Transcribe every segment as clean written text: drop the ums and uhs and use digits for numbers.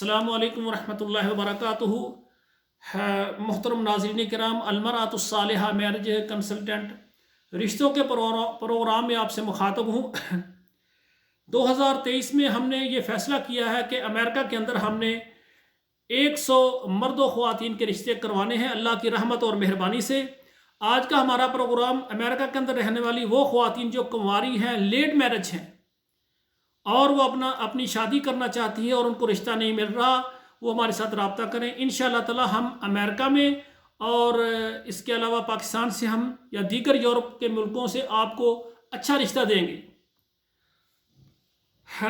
अस्सलाम वालेकुम वरहमतुल्लाहि वबरकातुहू। मुहतरम नाज़रीन किराम, अलमरातुस सालिहा मैरिज कंसल्टेंट रिश्तों के प्रोग्राम में आपसे मुखातब हूँ। 2023 में हमने ये फ़ैसला किया है कि अमेरिका के अंदर हमने 100 मर्द व ख़वातीन के रिश्ते करवाने हैं अल्लाह की रहमत और मेहरबानी से। आज का हमारा प्रोग्राम अमेरिका के अंदर रहने वाली वो ख़वातीन जो कुंवारी हैं, लेट मैरिज हैं और वो अपनी शादी करना चाहती है और उनको रिश्ता नहीं मिल रहा, वो हमारे साथ रब्ता करें। इंशाअल्लाह ताला हम अमेरिका में और इसके अलावा पाकिस्तान से हम या दीगर यूरोप के मुल्कों से आपको अच्छा रिश्ता देंगे।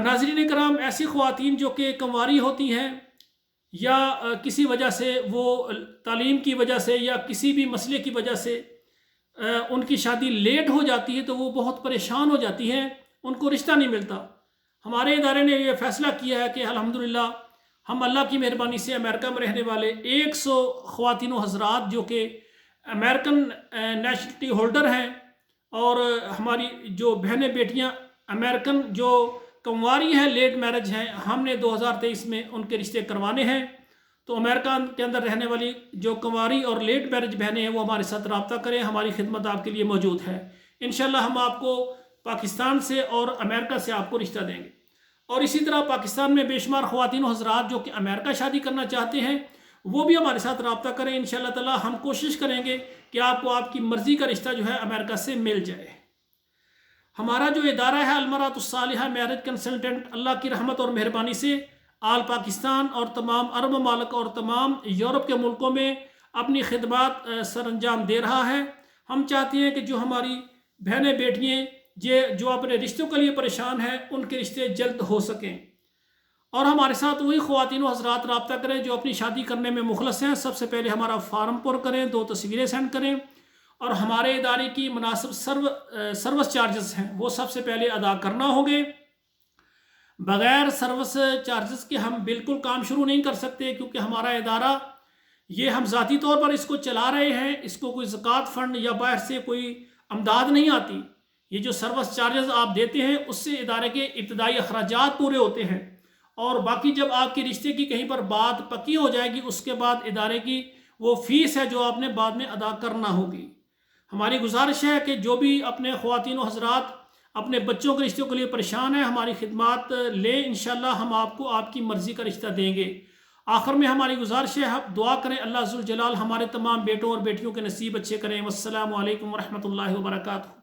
नाज़रीन कराम, ऐसी ख़वातीन जो कि कुंवारी होती हैं या किसी वजह से वो तालीम की वजह से या किसी भी मसले की वजह से उनकी शादी लेट हो जाती है तो वो बहुत परेशान हो जाती हैं, उनको रिश्ता नहीं मिलता। हमारे इदारे ने यह फ़ैसला किया है कि अल्हम्दुलिल्लाह हम अल्लाह की मेहरबानी से अमेरिका में रहने वाले 100 ख़वातीन हज़रात जो कि अमेरिकन नेशनलिटी होल्डर हैं और हमारी जो बहनें बेटियां अमेरिकन जो कुंवारी हैं, लेट मैरिज हैं, हमने 2023 में उनके रिश्ते करवाने हैं। तो अमेरिका के अंदर रहने वाली जो कुंवारी और लेट मैरिज बहनें हैं वो हमारे साथ रब्ता करें, हमारी खिदमत आपके लिए मौजूद है। इंशाअल्लाह हम आपको पाकिस्तान से और अमेरिका से आपको रिश्ता देंगे। और इसी तरह पाकिस्तान में बेशुमार ख़वातीन हज़रात जो कि अमेरिका शादी करना चाहते हैं वो भी हमारे साथ रब्ता करें। इंशाअल्लाह ताला हम कोशिश करेंगे कि आपको आपकी मर्ज़ी का रिश्ता जो है अमेरिका से मिल जाए। हमारा जो इदारा है अलमरातुस सालिहा मैरिज कंसल्टेंट अल्लाह की रहमत और मेहरबानी से आल पाकिस्तान और तमाम अरब ममालिक और तमाम यूरोप के मुल्कों में अपनी खिदमत सर अंजाम दे रहा है। हम चाहते हैं कि जो हमारी बहनें बेटियाँ जो अपने रिश्तों के लिए परेशान हैं उनके रिश्ते जल्द हो सकें और हमारे साथ वही ख़वातीन हज़रात रब्ता करें जो अपनी शादी करने में मुखलस हैं। सबसे पहले हमारा फार्म पुर करें, 2 तस्वीरें सेंड करें और हमारे इदारे की मुनासिब सर्विस चार्जेस हैं वो सबसे पहले अदा करना होंगे। बग़ैर सर्विस चार्जेस के हम बिल्कुल काम शुरू नहीं कर सकते क्योंकि हमारा इदारा ये हम ज़ाती तौर पर इसको चला रहे हैं, इसको कोई ज़कात फ़ंड या बाहर से कोई अमदाद नहीं आती। ये जो सर्विस चार्जेस आप देते हैं उससे इदारे के इब्तदाई अखराजात पूरे होते हैं और बाकी जब आपके रिश्ते की कहीं पर बात पक्की हो जाएगी उसके बाद इदारे की वो फ़ीस है जो आपने बाद में अदा करना होगी। हमारी गुजारिश है कि जो भी अपने ख़वातीन हज़रात अपने बच्चों के रिश्तों के लिए परेशान है हमारी खिदमत लें, इंशाअल्लाह हम आपको आपकी मर्ज़ी का रिश्ता देंगे। आखिर में हमारी गुजारिश है आप दुआ करें अल्लाह ज़ुल जलाल हमारे तमाम बेटों और बेटियों के नसीब अच्छे करें। वस्सलामु अलैकुम वरहमतुल्लाहि वबरकातुहू।